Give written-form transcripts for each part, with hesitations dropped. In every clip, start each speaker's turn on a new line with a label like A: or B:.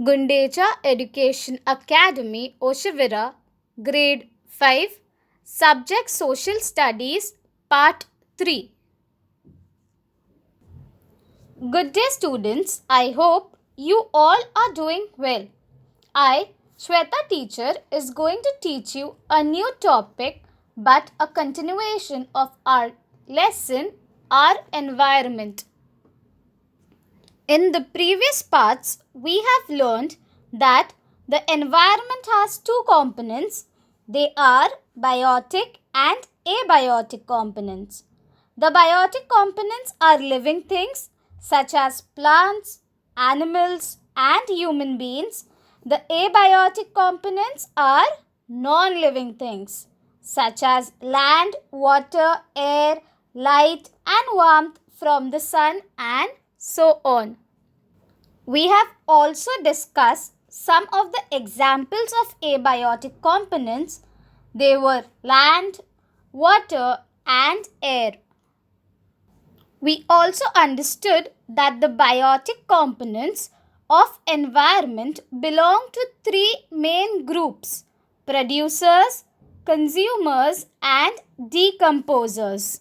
A: Gundecha Education Academy, Oshivira, Grade 5, Subject Social Studies, Part 3. Good day, students. I hope you all are doing well. I, Shweta teacher, is going to teach you a new topic but a continuation of our lesson, our environment. In the previous parts, we have learned that the environment has two components. They are biotic and abiotic components. The biotic components are living things such as plants, animals, and human beings. The abiotic components are non-living things such as land, water, air, light, and warmth from the sun, and so on. We have also discussed some of the examples of abiotic components. They were land, water, and air. We also understood that the biotic components of environment belong to three main groups: producers, consumers, and decomposers.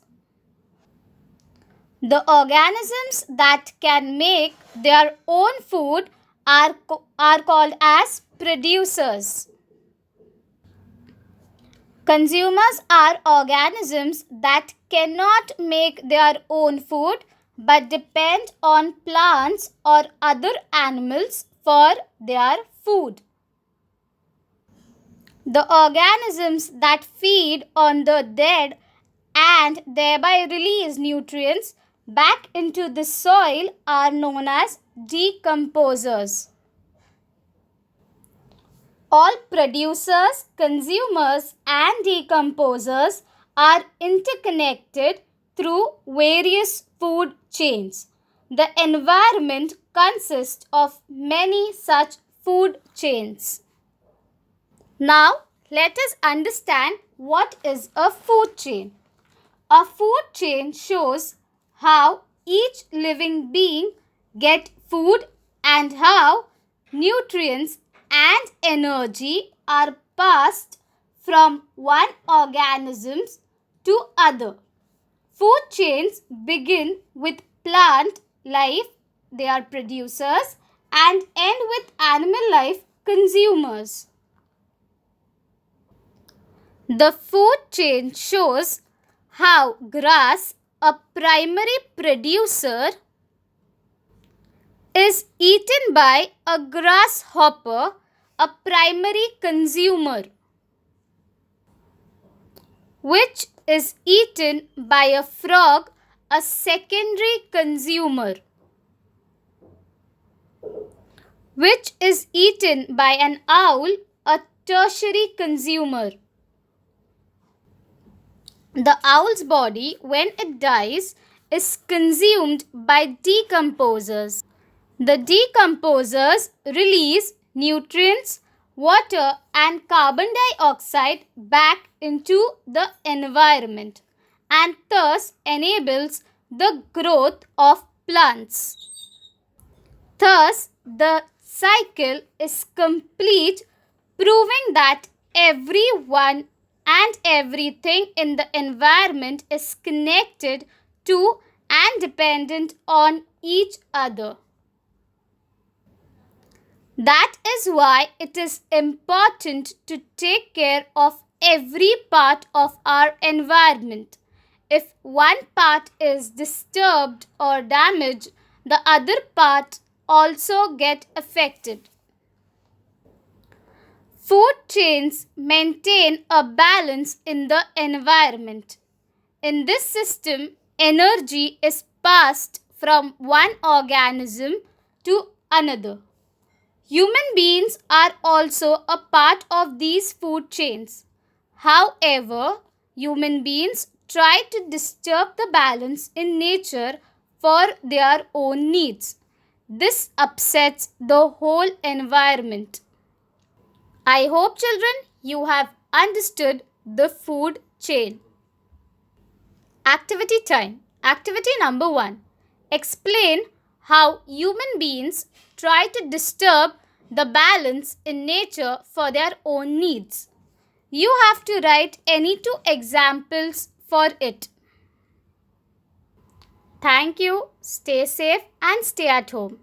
A: The organisms that can make their own food are called as producers. Consumers are organisms that cannot make their own food but depend on plants or other animals for their food. The organisms that feed on the dead and thereby release nutrients back into the soil are known as decomposers. All producers, consumers, and decomposers are interconnected through various food chains. The environment consists of many such food chains. Now, let us understand what is a food chain. A food chain shows how each living being gets food and how nutrients and energy are passed from one organism to other. Food chains begin with plant life, they are producers, and end with animal life, consumers. The food chain shows how grass, a primary producer, is eaten by a grasshopper, a primary consumer, which is eaten by a frog, a secondary consumer, which is eaten by an owl, a tertiary consumer. The owl's body, when it dies, is consumed by decomposers. The decomposers release nutrients, water, and carbon dioxide back into the environment and thus enables the growth of plants. Thus, the cycle is complete, proving that everyone and everything in the environment is connected to and dependent on each other. That is why it is important to take care of every part of our environment. If one part is disturbed or damaged, the other part also get affected. Food chains maintain a balance in the environment. In this system, energy is passed from one organism to another. Human beings are also a part of these food chains. However, human beings try to disturb the balance in nature for their own needs. This upsets the whole environment. I hope, children, you have understood the food chain. Activity time. Activity number 1. Explain how human beings try to disturb the balance in nature for their own needs. You have to write any two examples for it. Thank you. Stay safe and stay at home.